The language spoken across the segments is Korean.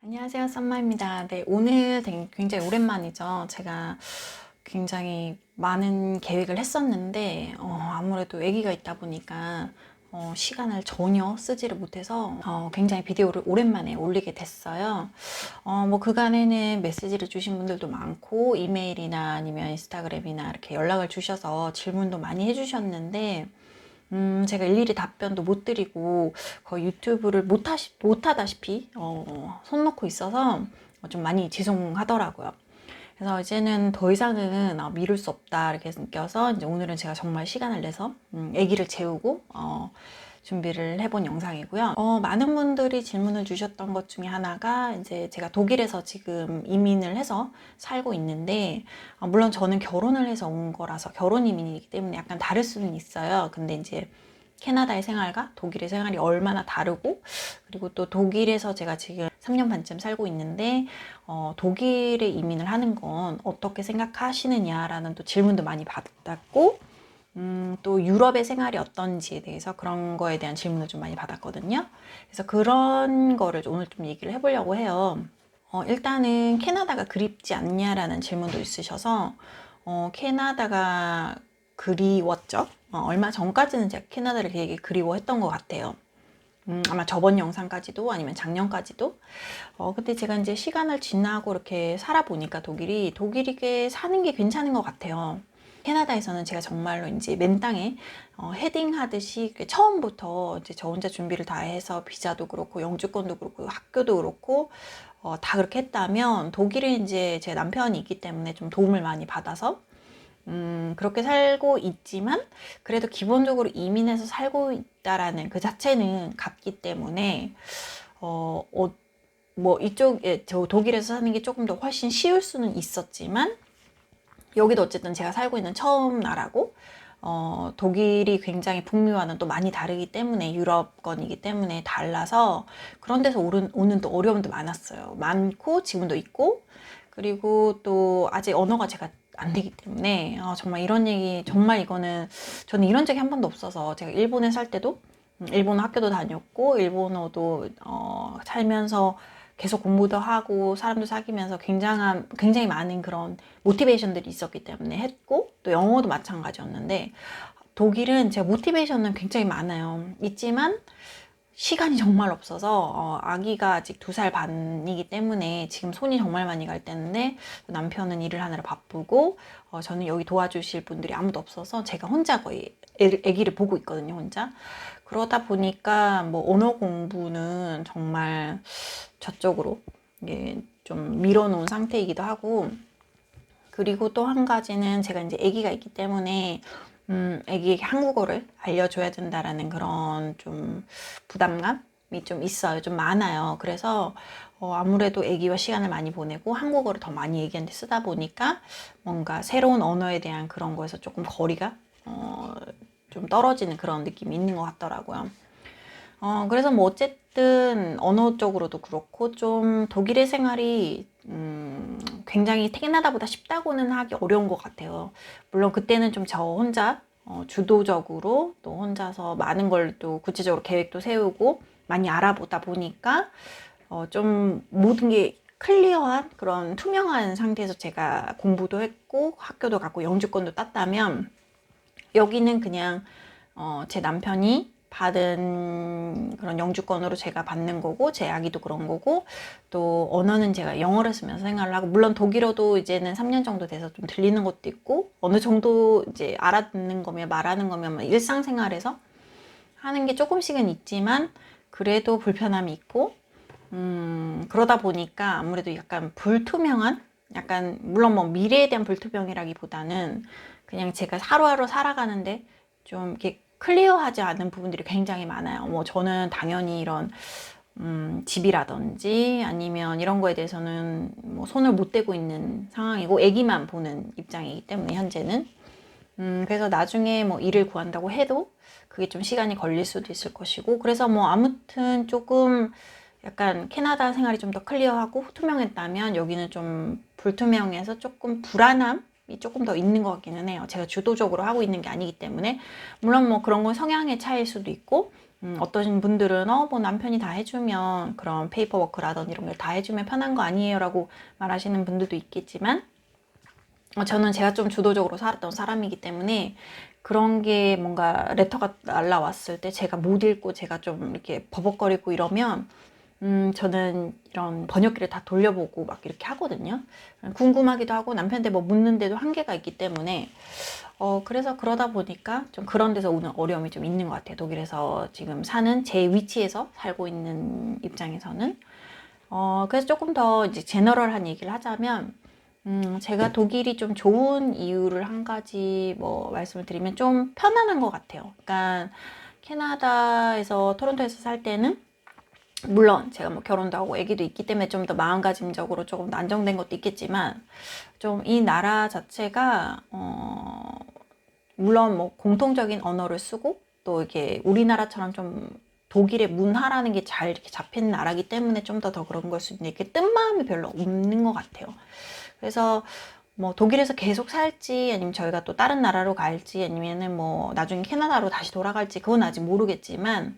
안녕하세요, 썸마입니다. 네, 오늘 굉장히 오랜만이죠. 제가 굉장히 많은 계획을 했었는데, 아무래도 아기가 있다 보니까, 시간을 전혀 쓰지를 못해서, 굉장히 비디오를 오랜만에 올리게 됐어요. 뭐, 그간에는 메시지를 주신 분들도 많고, 이메일이나 아니면 인스타그램이나 이렇게 연락을 주셔서 질문도 많이 해주셨는데, 제가 일일이 답변도 못 드리고 거의 유튜브를 못하다시피 손 놓고 있어서 좀 많이 죄송하더라고요. 그래서 이제는 더 이상은 미룰 수 없다 이렇게 느껴서 이제 오늘은 제가 정말 시간을 내서 아기를 재우고 준비를 해본 영상이고요. 많은 분들이 질문을 주셨던 것 중에 하나가 이제 제가 독일에서 지금 이민을 해서 살고 있는데, 물론 저는 결혼을 해서 온 거라서 결혼 이민이기 때문에 약간 다를 수는 있어요. 근데 이제 캐나다의 생활과 독일의 생활이 얼마나 다르고, 그리고 또 독일에서 제가 지금 3년 반쯤 살고 있는데, 독일에 이민을 하는 건 어떻게 생각하시느냐라는 또 질문도 많이 받았고, 또 유럽의 생활이 어떤지에 대해서 그런 거에 대한 질문을 좀 많이 받았거든요. 그래서 그런 거를 오늘 좀 얘기를 해보려고 해요. 일단은 캐나다가 그립지 않냐라는 질문도 있으셔서, 캐나다가 그리웠죠? 얼마 전까지는 제가 캐나다를 되게 그리워했던 것 같아요. 아마 저번 영상까지도 아니면 작년까지도. 근데 제가 이제 시간을 지나고 이렇게 살아보니까 독일이 꽤 사는 게 괜찮은 것 같아요. 캐나다에서는 제가 정말로 이제 맨 땅에 헤딩하듯이 처음부터 이제 저 혼자 준비를 다 해서 비자도 그렇고 영주권도 그렇고 학교도 그렇고 다 그렇게 했다면, 독일에 이제 제 남편이 있기 때문에 좀 도움을 많이 받아서 그렇게 살고 있지만, 그래도 기본적으로 이민해서 살고 있다라는 그 자체는 같기 때문에 뭐 이쪽에 저 독일에서 사는 게 조금 더 훨씬 쉬울 수는 있었지만, 여기도 어쨌든 제가 살고 있는 처음 나라고, 독일이 굉장히 북미와는 또 많이 다르기 때문에, 유럽권이기 때문에 달라서 그런 데서 오는 또 어려움도 많았어요. 많고 지금도 있고, 그리고 또 아직 언어가 제가 안 되기 때문에 정말 이런 얘기, 정말 이거는 저는 이런 적이 한 번도 없어서, 제가 일본에 살 때도 일본어 학교도 다녔고 일본어도 살면서 계속 공부도 하고 사람도 사귀면서 굉장히 많은 그런 모티베이션들이 있었기 때문에 했고, 또 영어도 마찬가지였는데, 독일은 제 모티베이션은 굉장히 많아요. 있지만 시간이 정말 없어서, 아기가 아직 2살 반이기 때문에 지금 손이 정말 많이 갈 때인데, 남편은 일을 하느라 바쁘고, 저는 여기 도와주실 분들이 아무도 없어서 제가 혼자 거의 아기를 보고 있거든요, 혼자. 그러다 보니까 뭐 언어 공부는 정말 저쪽으로 이게 좀 밀어놓은 상태이기도 하고, 그리고 또 한 가지는 제가 이제 아기가 있기 때문에 아기에게 한국어를 알려줘야 된다라는 그런 좀 부담감이 좀 있어요. 좀 많아요. 그래서 아무래도 아기와 시간을 많이 보내고 한국어를 더 많이 아기한테 쓰다 보니까 뭔가 새로운 언어에 대한 그런 거에서 조금 거리가 좀 떨어지는 그런 느낌이 있는 것 같더라고요. 그래서 뭐 어쨌든 언어적으로도 그렇고 좀 독일의 생활이 굉장히 캐나다보다 쉽다고는 하기 어려운 것 같아요. 물론 그때는 좀 저 혼자 주도적으로 또 혼자서 많은 걸 또 구체적으로 계획도 세우고 많이 알아보다 보니까 좀 모든 게 클리어한 그런 투명한 상태에서 제가 공부도 했고 학교도 갔고 영주권도 땄다면, 여기는 그냥 제 남편이 받은 그런 영주권으로 제가 받는 거고, 제 아기도 그런 거고, 또 언어는 제가 영어를 쓰면서 생활을 하고, 물론 독일어도 이제는 3년 정도 돼서 좀 들리는 것도 있고, 어느 정도 이제 알아듣는 거며 말하는 거며 뭐 일상생활에서 하는 게 조금씩은 있지만, 그래도 불편함이 있고, 그러다 보니까 아무래도 약간 불투명한, 약간 물론 뭐 미래에 대한 불투명이라기보다는 그냥 제가 하루하루 살아가는데 좀 이렇게 클리어하지 않은 부분들이 굉장히 많아요. 뭐 저는 당연히 이런 집이라든지 아니면 이런 거에 대해서는 뭐 손을 못 대고 있는 상황이고, 아기만 보는 입장이기 때문에 현재는. 그래서 나중에 뭐 일을 구한다고 해도 그게 좀 시간이 걸릴 수도 있을 것이고, 그래서 뭐 아무튼 조금 약간 캐나다 생활이 좀 더 클리어하고 투명했다면, 여기는 좀 불투명해서 조금 불안함이 조금 더 있는 것 같기는 해요. 제가 주도적으로 하고 있는 게 아니기 때문에. 물론 뭐 그런 건 성향의 차이일 수도 있고, 어떤 분들은 뭐 남편이 다 해주면 그런 페이퍼워크라든지 이런 걸 다 해주면 편한 거 아니에요 라고 말하시는 분들도 있겠지만 저는 제가 좀 주도적으로 살았던 사람이기 때문에 그런 게 뭔가 레터가 날라왔을 때 제가 못 읽고 제가 좀 이렇게 버벅거리고 이러면 저는 이런 번역기를 다 돌려보고 막 이렇게 하거든요. 궁금하기도 하고 남편한테 뭐 묻는데도 한계가 있기 때문에 그래서 그러다 보니까 좀 그런 데서 오는 어려움이 좀 있는 것 같아요. 독일에서 지금 사는 제 위치에서 살고 있는 입장에서는. 그래서 조금 더 이제 제너럴한 얘기를 하자면, 제가 독일이 좀 좋은 이유를 한 가지 뭐 말씀을 드리면 좀 편안한 것 같아요. 그러니까 캐나다에서 토론토에서 살 때는 물론 제가 뭐 결혼도 하고 아기도 있기 때문에 좀 더 마음가짐적으로 조금 더 안정된 것도 있겠지만 좀 이 나라 자체가 물론 뭐 공통적인 언어를 쓰고 또 이렇게 우리나라처럼 좀 독일의 문화라는 게 잘 이렇게 잡힌 나라기 때문에 좀 더 그런 걸 수 있는데 이렇게 뜬 마음이 별로 없는 것 같아요. 그래서 뭐 독일에서 계속 살지 아니면 저희가 또 다른 나라로 갈지 아니면은 뭐 나중에 캐나다로 다시 돌아갈지 그건 아직 모르겠지만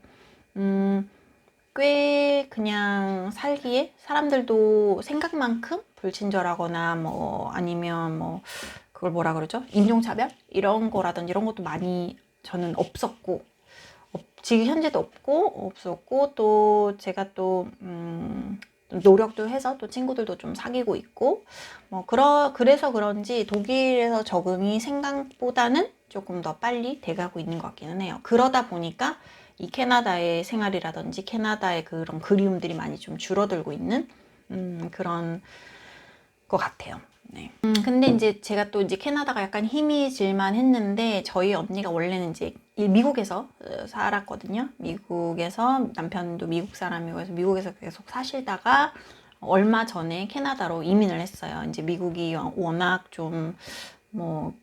꽤 그냥 살기에 사람들도 생각만큼 불친절하거나 뭐 아니면 뭐 그걸 뭐라 그러죠? 인종차별? 이런 거라든지 이런 것도 많이 저는 없었고 지금 현재도 없었고 또 제가 또 노력도 해서 또 친구들도 좀 사귀고 있고 뭐 그래서 그런지 독일에서 적응이 생각보다는 조금 더 빨리 돼가고 있는 것 같기는 해요. 그러다 보니까 이 캐나다의 생활이라든지 캐나다의 그런 그리움들이 많이 좀 줄어들고 있는 그런 것 같아요. 네. 근데 이제 제가 또 이제 캐나다가 약간 희미해질만 했는데 저희 언니가 원래는 이제 미국에서 살았거든요. 미국에서 남편도 미국 사람이고 해서 미국에서 계속 사시다가 얼마 전에 캐나다로 이민을 했어요. 이제 미국이 워낙 좀 뭐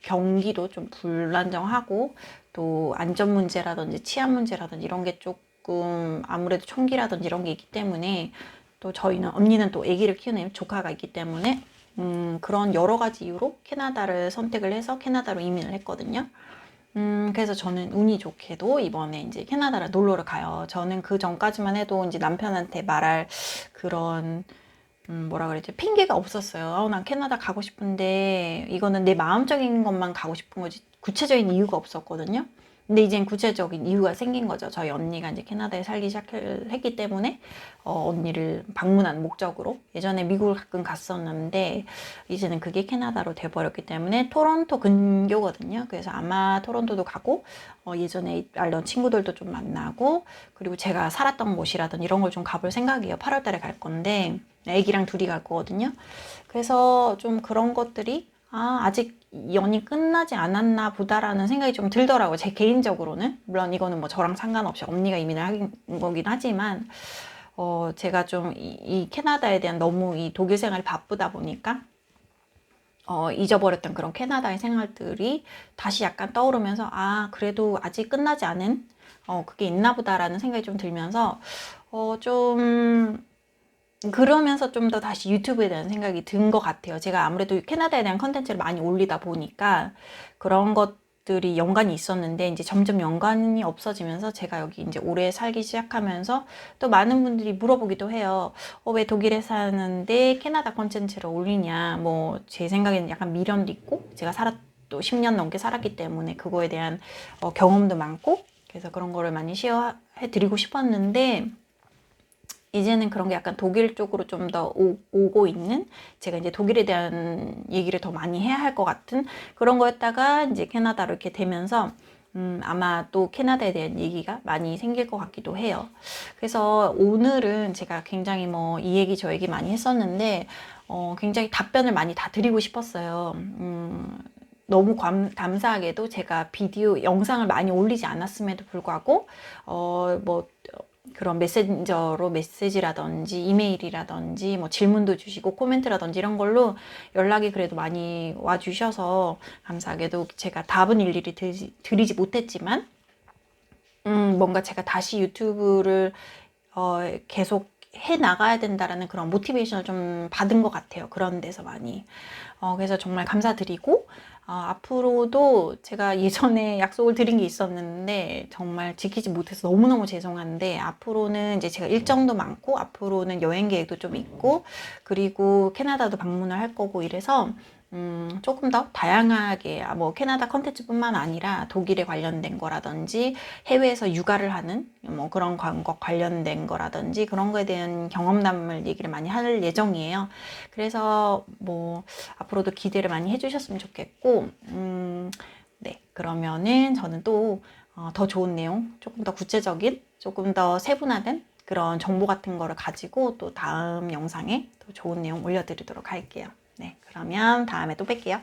경기도 좀 불안정하고 또 안전 문제라든지 치안 문제라든지 이런 게 조금 아무래도 총기라든지 이런 게 있기 때문에 또 저희는 언니는 또 아기를 키우는 조카가 있기 때문에 그런 여러 가지 이유로 캐나다를 선택을 해서 캐나다로 이민을 했거든요. 그래서 저는 운이 좋게도 이번에 이제 캐나다를 놀러를 가요. 저는 그 전까지만 해도 이제 남편한테 말할 그런 뭐라 그랬지? 핑계가 없었어요. 난 캐나다 가고 싶은데 이거는 내 마음적인 것만 가고 싶은 거지 구체적인 이유가 없었거든요. 근데 이젠 구체적인 이유가 생긴 거죠. 저희 언니가 이제 캐나다에 살기 시작했기 때문에 언니를 방문한 목적으로 예전에 미국을 가끔 갔었는데 이제는 그게 캐나다로 돼버렸기 때문에 토론토 근교거든요. 그래서 아마 토론토도 가고 예전에 알던 친구들도 좀 만나고 그리고 제가 살았던 곳이라든 이런 걸 좀 가볼 생각이에요. 8월 달에 갈 건데 애기랑 둘이 갈 거거든요. 그래서 좀 그런 것들이 아직 연이 끝나지 않았나 보다라는 생각이 좀 들더라고요. 제 개인적으로는. 물론 이거는 뭐 저랑 상관없이 언니가 이민을 한 거긴 하지만, 제가 좀 이 캐나다에 대한 너무 이 독일 생활이 바쁘다 보니까, 잊어버렸던 그런 캐나다의 생활들이 다시 약간 떠오르면서, 그래도 아직 끝나지 않은, 그게 있나 보다라는 생각이 좀 들면서, 좀, 그러면서 좀 더 다시 유튜브에 대한 생각이 든 것 같아요. 제가 아무래도 캐나다에 대한 컨텐츠를 많이 올리다 보니까 그런 것들이 연관이 있었는데 이제 점점 연관이 없어지면서 제가 여기 이제 오래 살기 시작하면서 또 많은 분들이 물어보기도 해요. 왜 독일에 사는데 캐나다 컨텐츠를 올리냐. 뭐 제 생각에는 약간 미련도 있고 제가 또 10년 넘게 살았기 때문에 그거에 대한 경험도 많고 그래서 그런 거를 많이 시어해 드리고 싶었는데 이제는 그런 게 약간 독일 쪽으로 좀 더 오고 있는 제가 이제 독일에 대한 얘기를 더 많이 해야 할 것 같은 그런 거였다가 이제 캐나다로 이렇게 되면서 아마 또 캐나다에 대한 얘기가 많이 생길 것 같기도 해요. 그래서 오늘은 제가 굉장히 뭐 이 얘기 저 얘기 많이 했었는데 굉장히 답변을 많이 다 드리고 싶었어요. 너무 감사하게도 제가 영상을 많이 올리지 않았음에도 불구하고 뭐 그런 메신저로 메시지라든지 이메일이라든지 뭐 질문도 주시고 코멘트라든지 이런 걸로 연락이 그래도 많이 와주셔서 감사하게도 제가 답은 일일이 드리지 못했지만 뭔가 제가 다시 유튜브를 계속 해 나가야 된다라는 그런 모티베이션을 좀 받은 것 같아요. 그런 데서 많이. 그래서 정말 감사드리고, 앞으로도 제가 예전에 약속을 드린 게 있었는데 정말 지키지 못해서 너무너무 죄송한데, 앞으로는 이제 제가 일정도 많고 앞으로는 여행 계획도 좀 있고, 그리고 캐나다도 방문을 할 거고 이래서 조금 더 다양하게, 뭐 캐나다 컨텐츠뿐만 아니라 독일에 관련된 거라든지 해외에서 육아를 하는 뭐 그런 것 관련된 거라든지 그런 거에 대한 경험담을 얘기를 많이 할 예정이에요. 그래서 뭐 앞으로도 기대를 많이 해주셨으면 좋겠고, 네, 그러면은 저는 또 더 좋은 내용, 조금 더 구체적인, 조금 더 세분화된 그런 정보 같은 거를 가지고 또 다음 영상에 더 좋은 내용 올려드리도록 할게요. 네, 그러면 다음에 또 뵐게요.